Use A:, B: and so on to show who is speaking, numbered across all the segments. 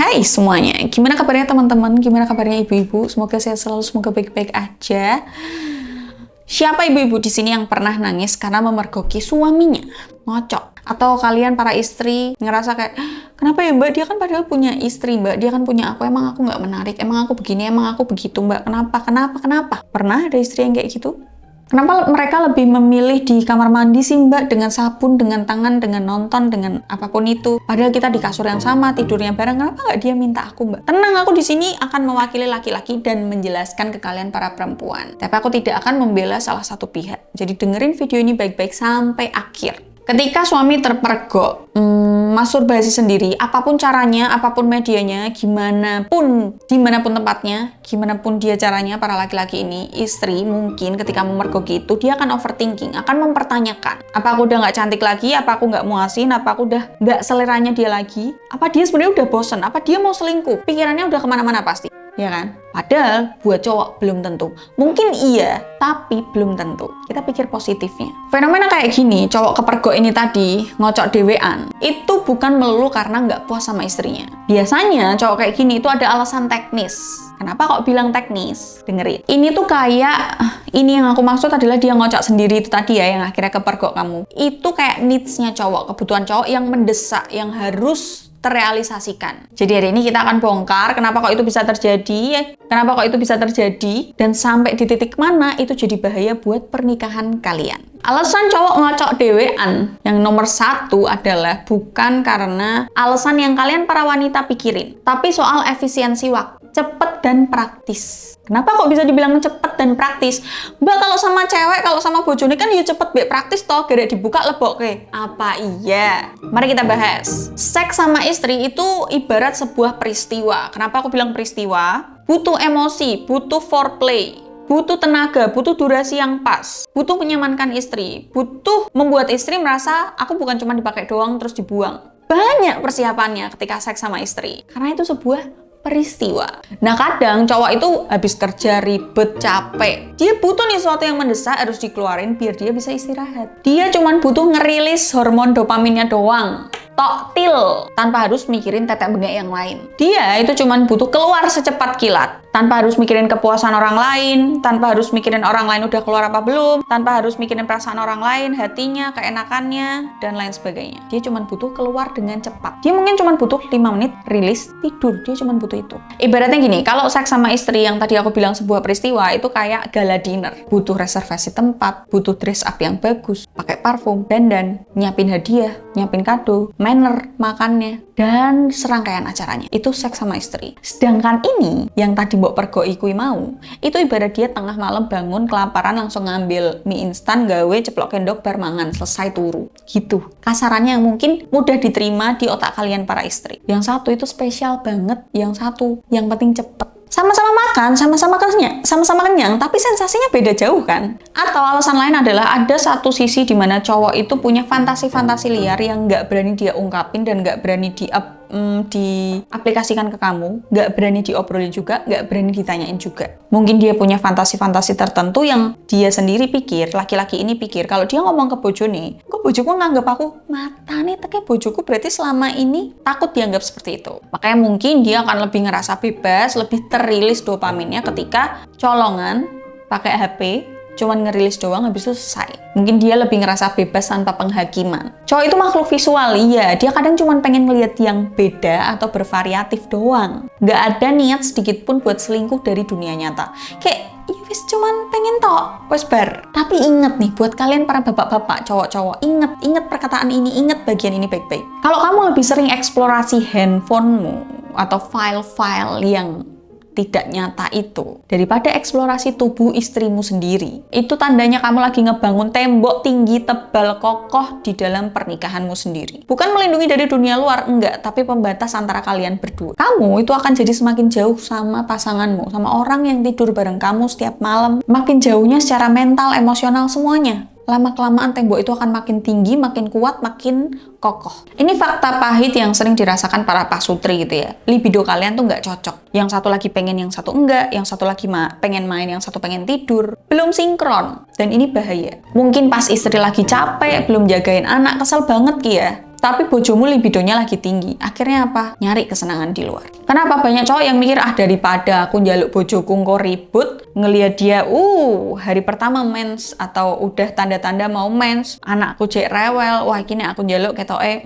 A: Hai semuanya, gimana kabarnya teman-teman? Gimana kabarnya ibu-ibu? Semoga sehat selalu, semoga baik-baik aja. Siapa ibu-ibu di sini yang pernah nangis karena memergoki suaminya? Ngocok. Atau kalian para istri ngerasa kayak, kenapa ya mbak? Dia kan padahal punya istri mbak, dia kan punya aku, emang aku nggak menarik, emang aku begini, emang aku begitu mbak, kenapa? Pernah ada istri yang kayak gitu? Kenapa mereka lebih memilih di kamar mandi sih mbak, dengan sabun, dengan tangan, dengan nonton, dengan apapun itu? Padahal kita di kasur yang sama, tidurnya bareng, kenapa nggak dia minta aku mbak? Tenang, aku di sini akan mewakili laki-laki dan menjelaskan ke kalian para perempuan. Tapi aku tidak akan membela salah satu pihak. Jadi dengerin video ini baik-baik sampai akhir. Ketika suami terpergok, masturbasi sendiri, apapun caranya, apapun medianya, dimanapun tempatnya, gimana pun dia caranya, para laki-laki ini, istri mungkin ketika memergoki itu, dia akan overthinking, akan mempertanyakan, apa aku udah nggak cantik lagi, apa aku nggak muasin, apa aku udah nggak seleranya dia lagi, apa dia sebenarnya udah bosen, apa dia mau selingkuh, pikirannya udah kemana-mana pasti. Ya kan? Padahal buat cowok belum tentu. Mungkin iya, tapi belum tentu. Kita pikir positifnya. Fenomena kayak gini, cowok kepergok ini tadi, ngocok dewean, itu bukan melulu karena nggak puas sama istrinya. Biasanya cowok kayak gini itu ada alasan teknis. Kenapa kok bilang teknis? Dengerin. Ini tuh kayak, ini yang aku maksud adalah dia ngocok sendiri itu tadi ya, yang akhirnya kepergok kamu. Itu kayak needs-nya cowok, kebutuhan cowok yang mendesak, yang harus terrealisasikan. Jadi hari ini kita akan bongkar kenapa kok itu bisa terjadi, dan sampai di titik mana itu jadi bahaya buat pernikahan kalian. Alasan cowok ngocok dewean yang nomor satu adalah bukan karena alasan yang kalian para wanita pikirin, tapi soal efisiensi waktu, cepet dan praktis. Kenapa kok bisa dibilang cepet dan praktis? Mbak, kalau sama cewek, kalau sama bojone kan ya cepet, be praktis toh, gara dibuka lebok ke. Apa iya? Mari kita bahas. Seks sama istri itu ibarat sebuah peristiwa. Kenapa aku bilang peristiwa? Butuh emosi, butuh foreplay, butuh tenaga, butuh durasi yang pas, butuh menyamankan istri, butuh membuat istri merasa aku bukan cuma dipakai doang terus dibuang. Banyak persiapannya ketika seks sama istri. Karena itu sebuah peristiwa. Nah kadang cowok itu habis kerja ribet, capek, dia butuh nih sesuatu yang mendesak harus dikeluarin biar dia bisa istirahat. Dia cuman butuh ngerilis hormon dopaminnya doang, tok til, tanpa harus mikirin tetek bengek yang lain. Dia itu cuman butuh keluar secepat kilat, tanpa harus mikirin kepuasan orang lain, tanpa harus mikirin orang lain udah keluar apa belum, tanpa harus mikirin perasaan orang lain, hatinya, keenakannya, dan lain sebagainya. Dia cuman butuh keluar dengan cepat. Dia mungkin cuman butuh 5 menit, rilis, tidur. Dia cuman butuh itu. Ibaratnya gini, kalau seks sama istri yang tadi aku bilang sebuah peristiwa, itu kayak gala dinner. Butuh reservasi tempat, butuh dress up yang bagus, pakai parfum, dandan, nyiapin hadiah, nyiapin kado, manner, makannya, dan serangkaian acaranya. Itu seks sama istri. Sedangkan ini, yang tadi mbok pergoi kui mau, itu ibarat dia tengah malam bangun kelaparan langsung ngambil mie instan, gawe ceplok kendok bar mangan, selesai turu. Gitu. Kasarannya yang mungkin mudah diterima di otak kalian para istri. Yang satu itu spesial banget, yang satu yang penting cepet. Sama-sama makan, sama-sama kenyang, tapi sensasinya beda jauh kan? Atau alasan lain adalah ada satu sisi di mana cowok itu punya fantasi-fantasi liar yang nggak berani dia ungkapin dan nggak berani diaplikasikan ke kamu, nggak berani diobrolin juga, nggak berani ditanyain juga. Mungkin dia punya fantasi-fantasi tertentu yang dia sendiri pikir, laki-laki ini pikir, kalau dia ngomong ke bojone, kok bojoku nganggap aku mata nih, teke bojoku berarti selama ini takut dianggap seperti itu. Makanya mungkin dia akan lebih ngerasa bebas, lebih terilis dopaminnya ketika colongan pakai HP, cuman ngerilis doang habis itu selesai. Mungkin dia lebih ngerasa bebas tanpa penghakiman. Cowok itu makhluk visual, iya. Dia kadang cuman pengen ngeliat yang beda atau bervariatif doang. Nggak ada niat sedikit pun buat selingkuh dari dunia nyata. Kayak, ya wis cuman pengen tok, wis bar. Tapi inget nih, buat kalian para bapak-bapak, cowok-cowok, inget perkataan ini, inget bagian ini baik-baik. Kalau kamu lebih sering eksplorasi handphonemu atau file-file yang tidak nyata itu daripada eksplorasi tubuh istrimu sendiri, itu tandanya kamu lagi ngebangun tembok tinggi, tebal, kokoh di dalam pernikahanmu sendiri. Bukan melindungi dari dunia luar, enggak, tapi pembatas antara kalian berdua. Kamu itu akan jadi semakin jauh sama pasanganmu, sama orang yang tidur bareng kamu setiap malam. Makin jauhnya secara mental, emosional, semuanya. Lama-kelamaan tembok itu akan makin tinggi, makin kuat, makin kokoh. Ini fakta pahit yang sering dirasakan para pasutri gitu ya. Libido kalian tuh nggak cocok. Yang satu lagi pengen, yang satu enggak. Yang satu lagi pengen main, yang satu pengen tidur. Belum sinkron. Dan ini bahaya. Mungkin pas istri lagi capek, belum jagain anak, kesel banget Ki ya. tapi bojomu libidonya lagi tinggi. Akhirnya apa? Nyari kesenangan di luar. Kenapa banyak cowok yang mikir, daripada aku njaluk bojoku kok ribut, ngelihat dia hari pertama mens atau udah tanda-tanda mau mens, anakku cek rewel, wah kini aku njaluk ketoke.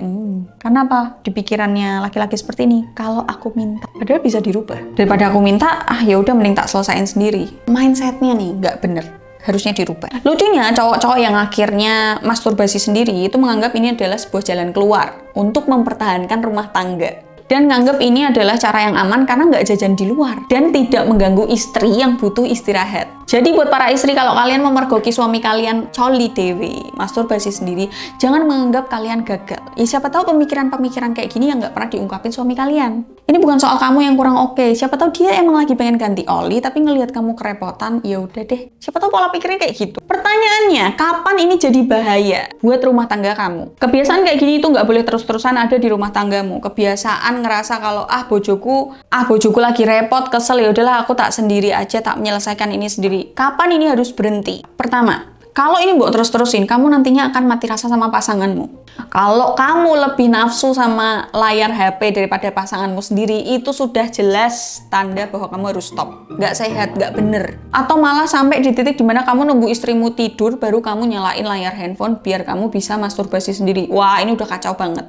A: Karena apa? Di pikirannya laki-laki seperti ini, kalau aku minta, padahal bisa dirubah. Daripada aku minta, ya udah mending tak selesain sendiri. Mindsetnya nih nggak bener. Harusnya dirubah. Lucunya cowok-cowok yang akhirnya masturbasi sendiri itu menganggap ini adalah sebuah jalan keluar untuk mempertahankan rumah tangga. Dan nganggap ini adalah cara yang aman karena nggak jajan di luar. Dan tidak mengganggu istri yang butuh istirahat. Jadi buat para istri, kalau kalian memergoki suami kalian coli dewe, masturbasi sendiri, jangan menganggap kalian gagal. Ya siapa tahu pemikiran-pemikiran kayak gini yang nggak pernah diungkapin suami kalian. Ini bukan soal kamu yang kurang oke. Siapa tahu dia emang lagi pengen ganti oli, tapi ngelihat kamu kerepotan, ya udah deh. Siapa tahu pola pikirnya kayak gitu. Pertanyaannya, kapan ini jadi bahaya buat rumah tangga kamu? Kebiasaan kayak gini itu nggak boleh terus-terusan ada di rumah tanggamu. Kebiasaan ngerasa kalau bojoku lagi repot, kesel, ya udahlah aku tak sendiri aja, tak menyelesaikan ini sendiri. Kapan ini harus berhenti? Pertama, kalau ini mbok terus-terusin, kamu nantinya akan mati rasa sama pasanganmu. Kalau kamu lebih nafsu sama layar HP daripada pasanganmu sendiri, itu sudah jelas tanda bahwa kamu harus stop. Nggak sehat, nggak bener. Atau malah sampai di titik dimana kamu nunggu istrimu tidur, baru kamu nyalain layar handphone biar kamu bisa masturbasi sendiri. Wah, ini udah kacau banget.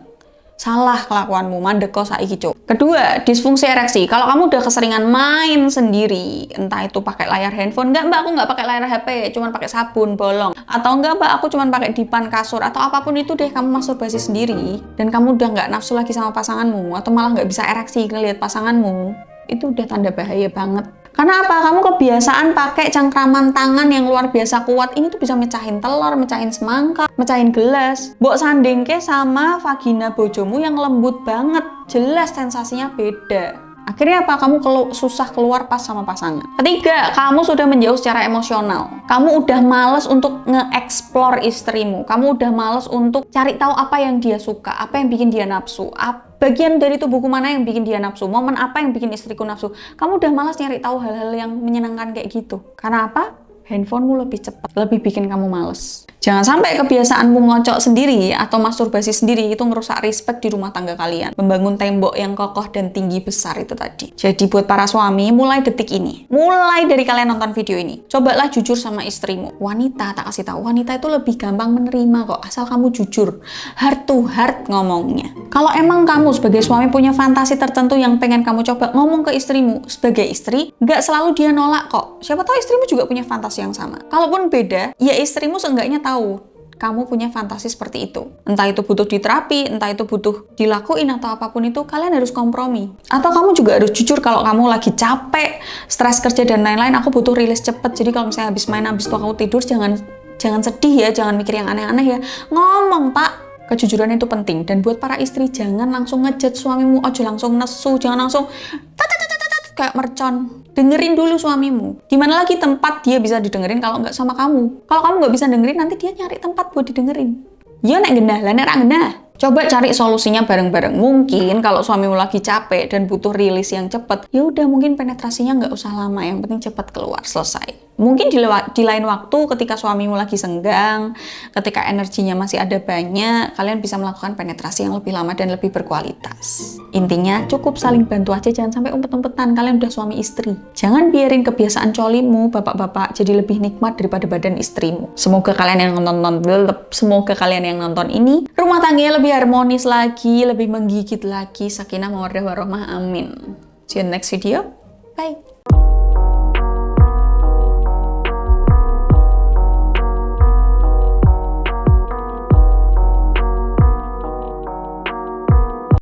A: Salah kelakuanmu, mandek kok saiki cuk. Kedua, disfungsi ereksi. Kalau kamu udah keseringan main sendiri, entah itu pakai layar handphone, enggak mbak, aku nggak pakai layar HP, cuman pakai sabun bolong, atau enggak mbak, aku cuman pakai dipan kasur, atau apapun itu deh, kamu masturbasi sendiri, dan kamu udah nggak nafsu lagi sama pasanganmu, atau malah nggak bisa ereksi ngelihat pasanganmu, itu udah tanda bahaya banget. Karena apa? Kamu kebiasaan pakai cangkraman tangan yang luar biasa kuat. Ini tuh bisa mecahin telur, mecahin semangka, mecahin gelas. Mbok sandingke sama vagina bojomu yang lembut banget. Jelas sensasinya beda. Akhirnya apa? Kamu susah keluar pas sama pasangan. Ketiga, kamu sudah menjauh secara emosional. Kamu udah males untuk nge-explore istrimu. Kamu udah males untuk cari tahu apa yang dia suka, apa yang bikin dia nafsu, bagian dari tubuhku mana yang bikin dia nafsu, momen apa yang bikin istriku nafsu. Kamu udah malas nyari tahu hal-hal yang menyenangkan kayak gitu. Karena apa? Handphonemu lebih cepat, lebih bikin kamu males. Jangan sampai kebiasaanmu ngocok sendiri atau masturbasi sendiri itu ngerusak respect di rumah tangga kalian. Membangun tembok yang kokoh dan tinggi besar itu tadi. Jadi buat para suami, mulai detik ini, mulai dari kalian nonton video ini, cobalah jujur sama istrimu. Wanita, tak kasih tahu, wanita itu lebih gampang menerima kok, asal kamu jujur. Heart to heart ngomongnya. Kalau emang kamu sebagai suami punya fantasi tertentu yang pengen kamu coba, ngomong ke istrimu. Sebagai istri, nggak selalu dia nolak kok. Siapa tahu istrimu juga punya fantasi yang sama. Kalaupun beda, ya istrimu seenggaknya tahu kamu punya fantasi seperti itu. Entah itu butuh diterapi, entah itu butuh dilakuin atau apapun itu, kalian harus kompromi. Atau kamu juga harus jujur kalau kamu lagi capek, stres kerja dan lain-lain, aku butuh rilis cepet. Jadi kalau misalnya habis main, habis itu aku tidur, jangan sedih ya, jangan mikir yang aneh-aneh ya. Ngomong, Pak. Kejujuran itu penting. Dan buat para istri, jangan langsung ngejudge suamimu, ojo langsung nesu, jangan langsung kayak mercon. Dengerin dulu suamimu. Dimana lagi tempat dia bisa didengerin kalau nggak sama kamu. Kalau kamu nggak bisa dengerin, nanti dia nyari tempat buat didengerin. Ya nek gendah, lah nek ra gendah. Coba cari solusinya bareng-bareng. Mungkin kalau suamimu lagi capek dan butuh rilis yang cepat, ya udah mungkin penetrasinya nggak usah lama, yang penting cepat keluar, selesai. Mungkin di lain waktu ketika suamimu lagi senggang, ketika energinya masih ada banyak, kalian bisa melakukan penetrasi yang lebih lama dan lebih berkualitas. Intinya cukup saling bantu aja, jangan sampai umpet-umpetan. Kalian udah suami istri. Jangan biarin kebiasaan colimu, bapak-bapak, jadi lebih nikmat daripada badan istrimu. Semoga kalian yang nonton ini, rumah tangganya lebih harmonis lagi, lebih menggigit lagi, sakinah mawaddah warahmah, amin. See you next video. Bye.